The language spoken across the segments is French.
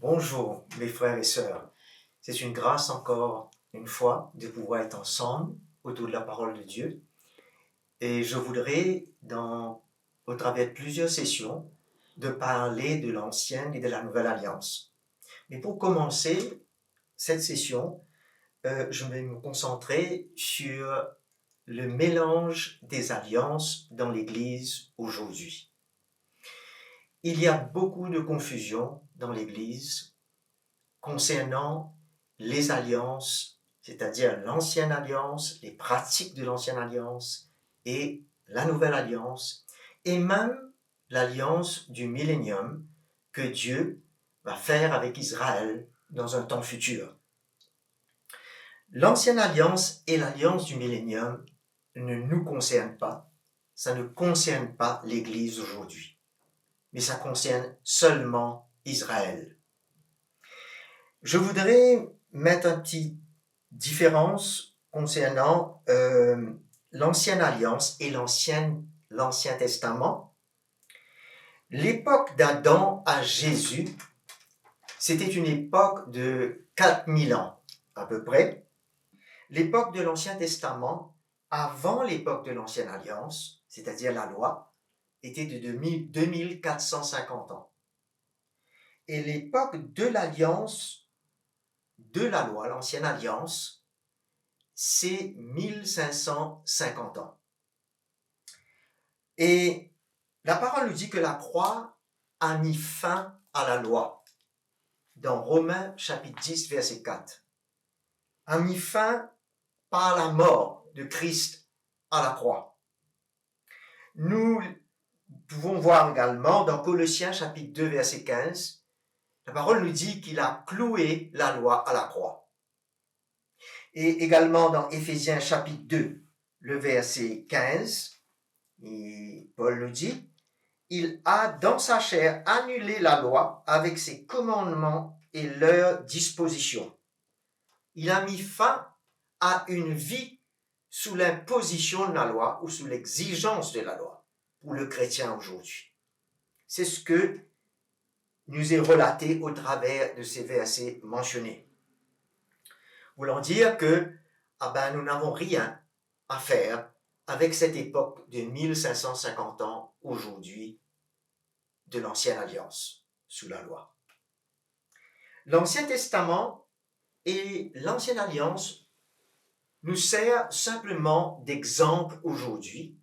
Bonjour mes frères et sœurs. C'est une grâce encore une fois de pouvoir être ensemble autour de la parole de Dieu. Et je voudrais, au travers de plusieurs sessions, de parler de l'ancienne et de la nouvelle alliance. Mais pour commencer cette session, je vais me concentrer sur le mélange des alliances dans l'Église aujourd'hui. Il y a beaucoup de confusion dans l'Église concernant les alliances, c'est-à-dire l'ancienne alliance, les pratiques de l'ancienne alliance et la nouvelle alliance, et même l'alliance du millénium que Dieu va faire avec Israël dans un temps futur. L'ancienne alliance et l'alliance du millénium ne nous concernent pas, ça ne concerne pas l'Église aujourd'hui, mais ça concerne seulement Israël. Je voudrais mettre une petite différence concernant l'ancienne alliance et l'Ancien Testament. L'époque d'Adam à Jésus, c'était une époque de 4000 ans à peu près. L'époque de l'Ancien Testament, avant l'époque de l'Ancienne Alliance, c'est-à-dire la loi, était de 2450 ans. Et l'époque de l'Alliance, de la loi, l'Ancienne Alliance, c'est 1550 ans. Et la parole nous dit que la croix a mis fin à la loi. Dans Romains chapitre 10, verset 4. A mis fin par la mort de Christ à la croix. Nous pouvons voir également dans Colossiens chapitre 2, verset 15, la parole nous dit qu'il a cloué la loi à la croix. Et également dans Éphésiens chapitre 2, le verset 15, et Paul nous dit, il a dans sa chair annulé la loi avec ses commandements et leurs dispositions. Il a mis fin à une vie sous l'imposition de la loi ou sous l'exigence de la loi pour le chrétien aujourd'hui. C'est ce que nous est relaté au travers de ces versets mentionnés. Voulant dire que nous n'avons rien à faire avec cette époque de 1550 ans aujourd'hui de l'Ancienne Alliance sous la loi. L'Ancien Testament et l'Ancienne Alliance nous sert simplement d'exemple aujourd'hui,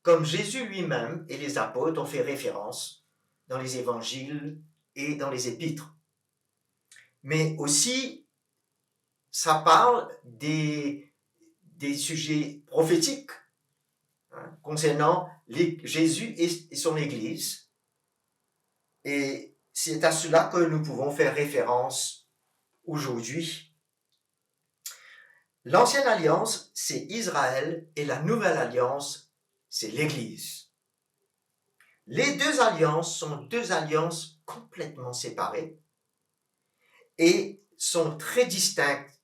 comme Jésus lui-même et les apôtres ont fait référence dans les évangiles et dans les épîtres. Mais aussi, ça parle des sujets prophétiques concernant Jésus et son Église. Et c'est à cela que nous pouvons faire référence aujourd'hui. L'Ancienne Alliance, c'est Israël, et la Nouvelle Alliance, c'est l'Église. Les deux alliances sont deux alliances complètement séparées et sont très distinctes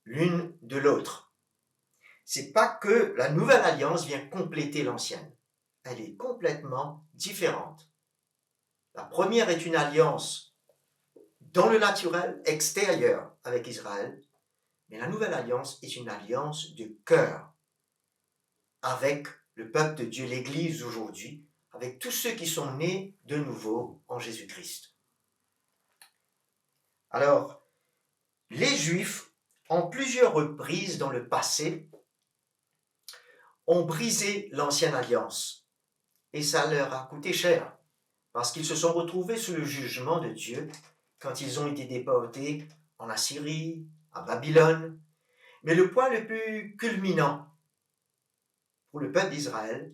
l'une de l'autre. C'est pas que la Nouvelle Alliance vient compléter l'Ancienne. Elle est complètement différente. La première est une alliance dans le naturel, extérieur avec Israël, mais la Nouvelle Alliance est une alliance de cœur avec le peuple de Dieu, l'Église aujourd'hui, avec tous ceux qui sont nés de nouveau en Jésus-Christ. Alors, les Juifs, en plusieurs reprises dans le passé, ont brisé l'ancienne alliance. Et ça leur a coûté cher, parce qu'ils se sont retrouvés sous le jugement de Dieu quand ils ont été déportés en Assyrie, à Babylone. Mais le point le plus culminant pour le peuple d'Israël,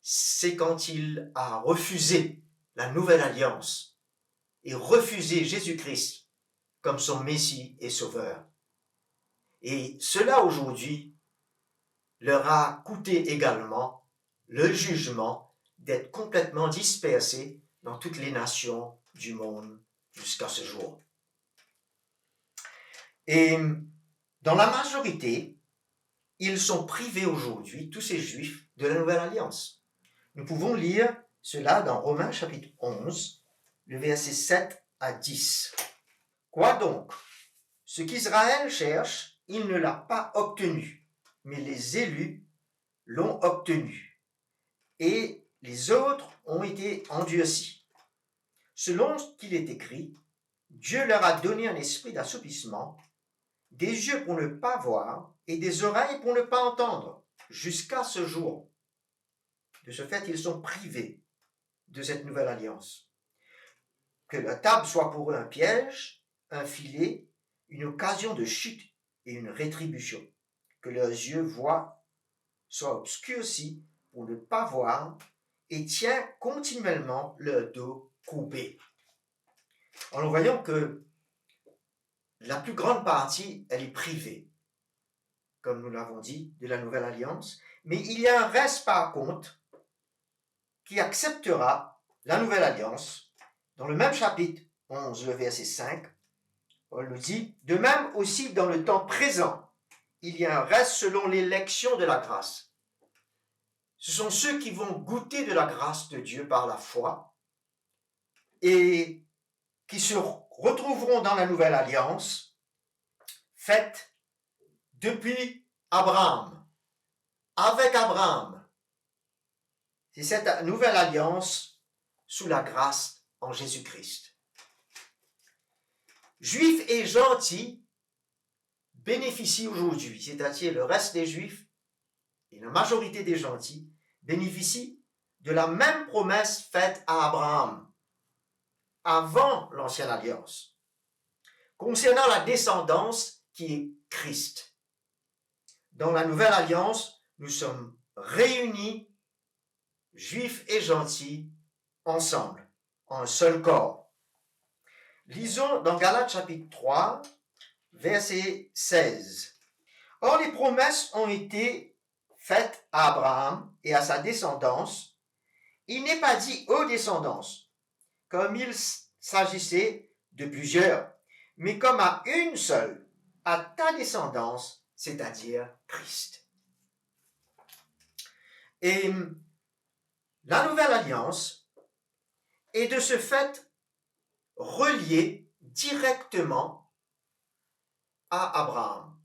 c'est quand il a refusé la nouvelle alliance et refusé Jésus-Christ comme son Messie et Sauveur. Et cela aujourd'hui leur a coûté également le jugement d'être complètement dispersés dans toutes les nations du monde jusqu'à ce jour. Et dans la majorité, ils sont privés aujourd'hui, tous ces Juifs, de la Nouvelle Alliance. Nous pouvons lire cela dans Romains chapitre 11, le verset 7 à 10. Quoi donc? Ce qu'Israël cherche, il ne l'a pas obtenu, mais les élus l'ont obtenu, et les autres ont été endurcis. Selon ce qu'il est écrit, Dieu leur a donné un esprit d'assoupissement, des yeux pour ne pas voir et des oreilles pour ne pas entendre, jusqu'à ce jour. De ce fait, ils sont privés de cette nouvelle alliance. Que la table soit pour eux un piège, un filet, une occasion de chute et une rétribution. Que leurs yeux voient soient obscurcis pour ne pas voir et tient continuellement leur dos courbé. Alors nous voyons que la plus grande partie, elle est privée, comme nous l'avons dit, de la nouvelle alliance, mais il y a un reste par contre qui acceptera la nouvelle alliance. Dans le même chapitre 11, le verset 5, Paul nous dit, de même aussi dans le temps présent, il y a un reste selon l'élection de la grâce. Ce sont ceux qui vont goûter de la grâce de Dieu par la foi et qui se retrouveront dans la nouvelle alliance faite depuis Abraham, avec Abraham. C'est cette nouvelle alliance sous la grâce en Jésus-Christ. Juifs et gentils bénéficient aujourd'hui, c'est-à-dire le reste des Juifs et la majorité des gentils bénéficient de la même promesse faite à Abraham avant l'ancienne alliance, concernant la descendance qui est Christ. Dans la nouvelle alliance, nous sommes réunis, juifs et gentils, ensemble, en un seul corps. Lisons dans Galates chapitre 3, verset 16. Or, les promesses ont été faites à Abraham et à sa descendance. Il n'est pas dit aux descendances, comme il s'agissait de plusieurs, mais comme à une seule, à ta descendance, c'est-à-dire Christ. Et la nouvelle alliance est de ce fait reliée directement à Abraham.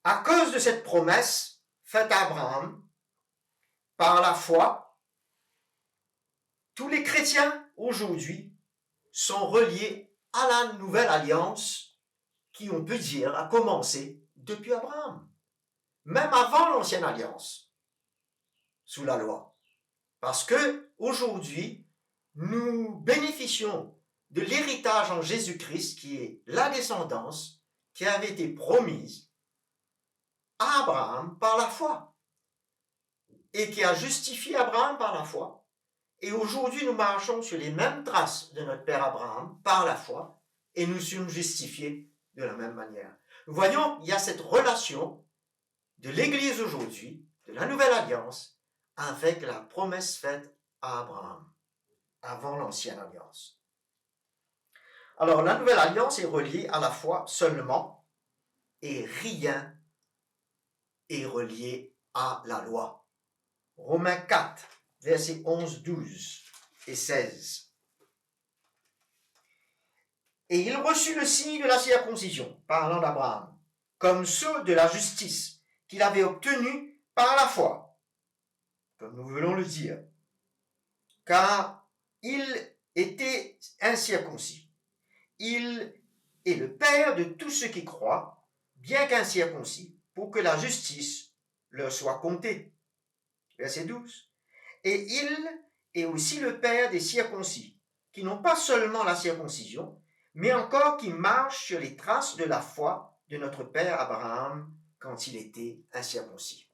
À cause de cette promesse faite à Abraham, par la foi, tous les chrétiens aujourd'hui sont reliés à la nouvelle alliance qui, on peut dire, a commencé depuis Abraham, même avant l'ancienne alliance, sous la loi. Parce que aujourd'hui, nous bénéficions de l'héritage en Jésus-Christ qui est la descendance qui avait été promise à Abraham par la foi et qui a justifié Abraham par la foi. Et aujourd'hui, nous marchons sur les mêmes traces de notre père Abraham par la foi et nous sommes justifiés de la même manière. Nous voyons, il y a cette relation de l'Église aujourd'hui, de la nouvelle alliance, avec la promesse faite à Abraham avant l'ancienne alliance. Alors, la nouvelle alliance est reliée à la foi seulement et rien est relié à la loi. Romains 4, versets 11, 12 et 16. Et il reçut le signe de la circoncision, parlant d'Abraham, comme ceux de la justice qu'il avait obtenu par la foi, comme nous venons le dire, car il était incirconcis. Il est le Père de tous ceux qui croient, bien qu'incirconcis, pour que la justice leur soit comptée. Verset 12. Et il est aussi le Père des circoncis, qui n'ont pas seulement la circoncision, mais encore qui marchent sur les traces de la foi de notre Père Abraham quand il était incirconcis.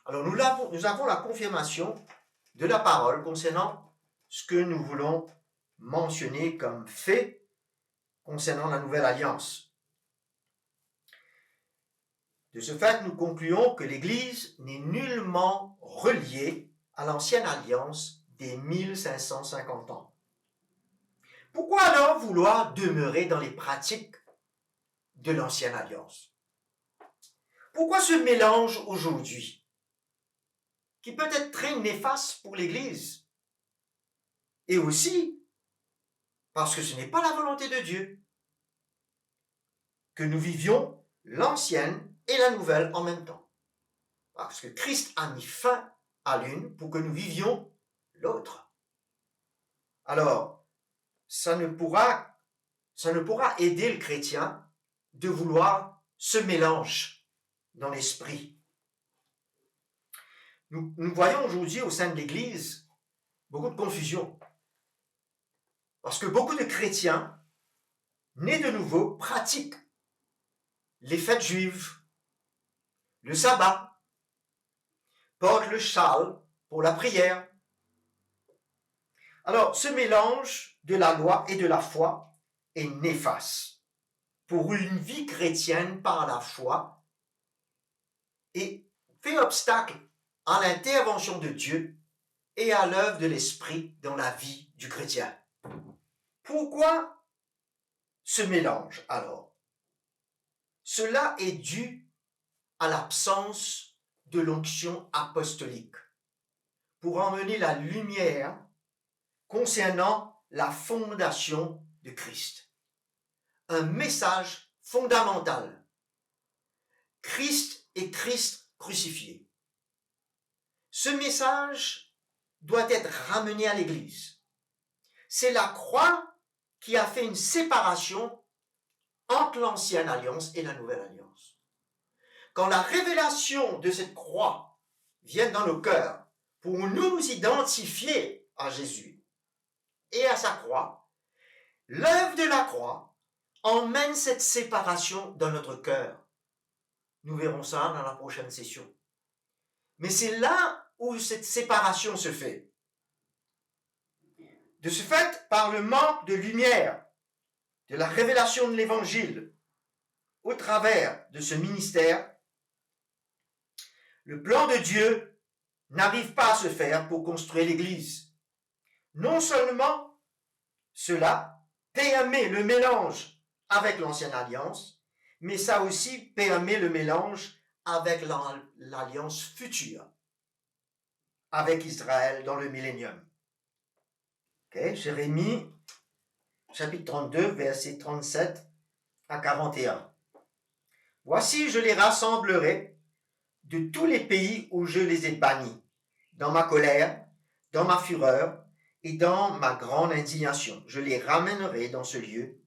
Alors nous avons la confirmation de la parole concernant ce que nous voulons mentionner comme fait concernant la nouvelle alliance. De ce fait, nous concluons que l'Église n'est nullement reliée à l'ancienne alliance des 1550 ans. Pourquoi alors vouloir demeurer dans les pratiques de l'ancienne alliance? Pourquoi ce mélange aujourd'hui, qui peut être très néfaste pour l'Église et aussi Parce que ce n'est pas la volonté de Dieu que nous vivions l'ancienne et la nouvelle en même temps. Parce que Christ a mis fin à l'une pour que nous vivions l'autre. Alors, ça ne pourra aider le chrétien de vouloir ce mélange dans l'esprit. Nous voyons aujourd'hui au sein de l'Église beaucoup de confusion. Parce que beaucoup de chrétiens, nés de nouveau, pratiquent les fêtes juives, le sabbat, portent le châle pour la prière. Alors, ce mélange de la loi et de la foi est néfaste pour une vie chrétienne par la foi et fait obstacle à l'intervention de Dieu et à l'œuvre de l'Esprit dans la vie du chrétien. Pourquoi ce mélange alors? Cela est dû à l'absence de l'onction apostolique pour emmener la lumière concernant la fondation de Christ. Un message fondamental. Christ et Christ crucifié. Ce message doit être ramené à l'Église. C'est la croix qui a fait une séparation entre l'ancienne alliance et la nouvelle alliance. Quand la révélation de cette croix vient dans nos cœurs pour nous identifier à Jésus et à sa croix, l'œuvre de la croix emmène cette séparation dans notre cœur. Nous verrons ça dans la prochaine session. Mais c'est là où cette séparation se fait. De ce fait, par le manque de lumière, de la révélation de l'Évangile, au travers de ce ministère, le plan de Dieu n'arrive pas à se faire pour construire l'Église. Non seulement cela permet le mélange avec l'Ancienne Alliance, mais ça aussi permet le mélange avec l'alliance future, avec Israël dans le millénium. Okay. Jérémie, chapitre 32, versets 37 à 41. Voici, je les rassemblerai de tous les pays où je les ai bannis, dans ma colère, dans ma fureur et dans ma grande indignation. Je les ramènerai dans ce lieu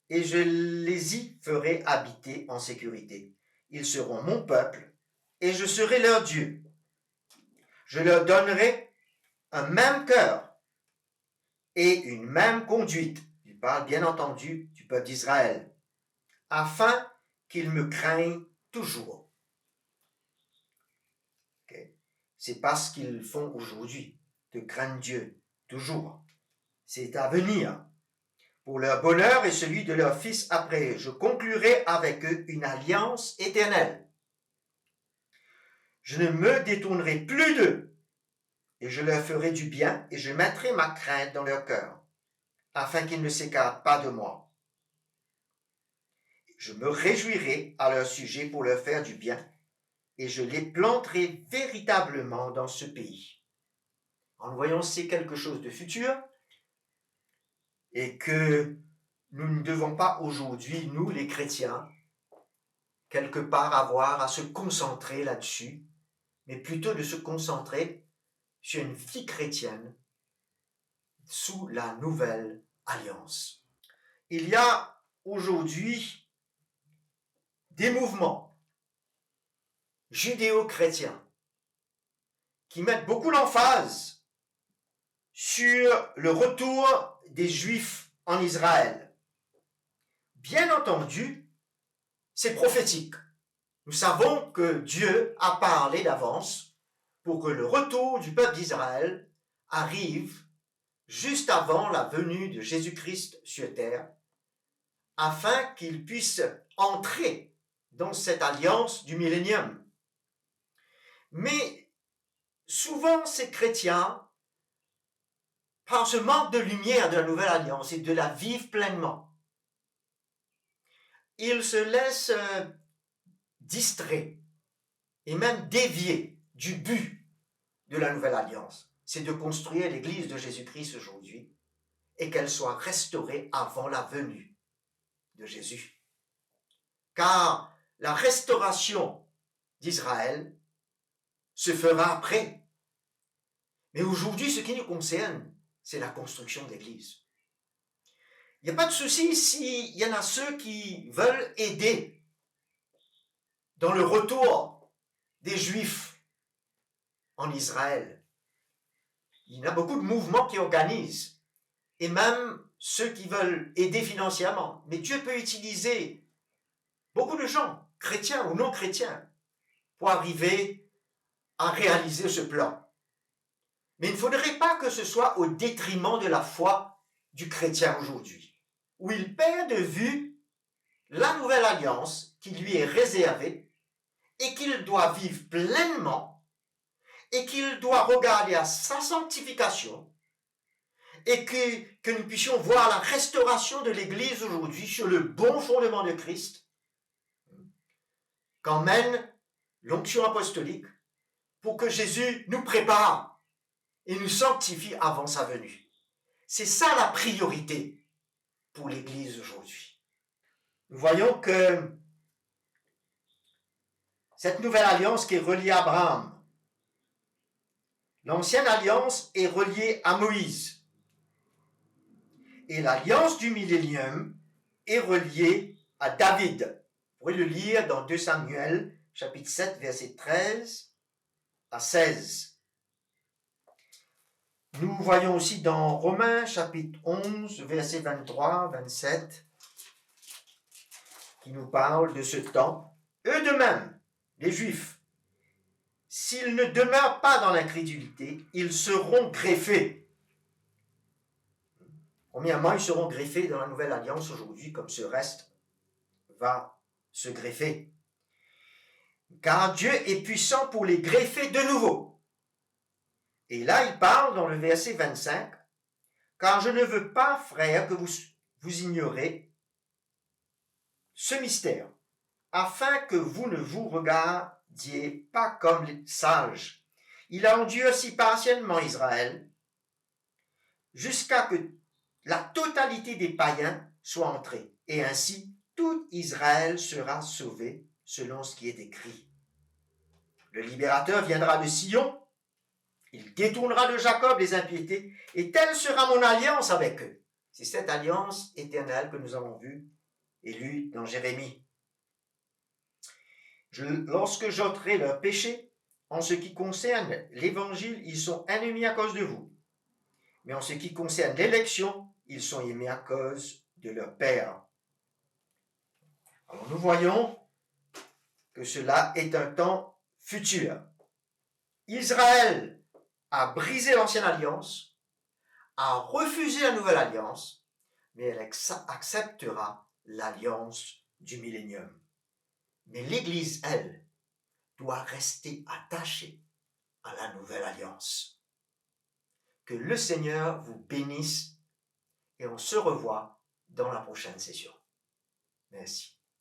et je les y ferai habiter en sécurité. Ils seront mon peuple et je serai leur Dieu. Je leur donnerai un même cœur et une même conduite. Il parle bien entendu du peuple d'Israël, afin qu'ils me craignent toujours. Okay. C'est pas ce qu'ils font aujourd'hui, de craindre Dieu, toujours. C'est à venir. Pour leur bonheur et celui de leurs fils après eux, je conclurai avec eux une alliance éternelle. Je ne me détournerai plus d'eux, et je leur ferai du bien, et je mettrai ma crainte dans leur cœur, afin qu'ils ne s'écartent pas de moi. Je me réjouirai à leur sujet pour leur faire du bien, et je les planterai véritablement dans ce pays. En voyant, c'est quelque chose de futur, et que nous ne devons pas aujourd'hui, nous les chrétiens, quelque part avoir à se concentrer là-dessus, mais plutôt de se concentrer sur une vie chrétienne sous la nouvelle alliance. Il y a aujourd'hui des mouvements judéo-chrétiens qui mettent beaucoup l'emphase sur le retour des Juifs en Israël. Bien entendu, c'est prophétique. Nous savons que Dieu a parlé d'avance pour que le retour du peuple d'Israël arrive juste avant la venue de Jésus-Christ sur terre, afin qu'il puisse entrer dans cette alliance du millénium. Mais souvent, ces chrétiens, par ce manque de lumière de la nouvelle alliance et de la vivre pleinement, ils se laissent distraire et même dévier du but de la nouvelle alliance. C'est de construire l'église de Jésus-Christ aujourd'hui et qu'elle soit restaurée avant la venue de Jésus. Car la restauration d'Israël se fera après. Mais aujourd'hui, ce qui nous concerne, c'est la construction de l'Église. Il n'y a pas de souci s'il y en a ceux qui veulent aider dans le retour des Juifs en Israël. Il y en a beaucoup de mouvements qui organisent, et même ceux qui veulent aider financièrement. Mais Dieu peut utiliser beaucoup de gens, chrétiens ou non chrétiens, pour arriver à réaliser ce plan. Mais il ne faudrait pas que ce soit au détriment de la foi du chrétien aujourd'hui, où il perd de vue la nouvelle alliance qui lui est réservée et qu'il doit vivre pleinement et qu'il doit regarder à sa sanctification et que nous puissions voir la restauration de l'Église aujourd'hui sur le bon fondement de Christ qu'emmène l'onction apostolique pour que Jésus nous prépare et nous sanctifie avant sa venue. C'est ça la priorité pour l'Église aujourd'hui. Nous voyons que cette nouvelle alliance qui est reliée à Abraham, l'ancienne alliance est reliée à Moïse. Et l'alliance du millénium est reliée à David. Vous pourrez le lire dans 2 Samuel, chapitre 7, versets 13 à 16. Nous voyons aussi dans Romains, chapitre 11, versets 23, 27, qui nous parle de ce temps. Eux de même, les Juifs, s'ils ne demeurent pas dans l'incrédulité, ils seront greffés. Premièrement, ils seront greffés dans la nouvelle alliance aujourd'hui, comme ce reste va se greffer. Car Dieu est puissant pour les greffer de nouveau. Et là, il parle dans le verset 25, « Car je ne veux pas, frères, que vous ignorez ce mystère, afin que vous ne vous regardiez pas comme les sages. Il a endurci partiellement Israël, jusqu'à que la totalité des païens soit entrée, et ainsi tout Israël sera sauvé selon ce qui est écrit. Le libérateur viendra de Sion, il détournera de Jacob les impiétés, et telle sera mon alliance avec eux. » C'est cette alliance éternelle que nous avons vue et lue dans Jérémie. Lorsque j'ôterai leurs péchés, en ce qui concerne l'évangile, ils sont ennemis à cause de vous. Mais en ce qui concerne l'élection, ils sont aimés à cause de leur Père. Alors nous voyons que cela est un temps futur. Israël a brisé l'ancienne alliance, a refusé la nouvelle alliance, mais elle acceptera l'alliance du millénium. Mais l'Église, elle, doit rester attachée à la nouvelle alliance. Que le Seigneur vous bénisse et on se revoit dans la prochaine session. Merci.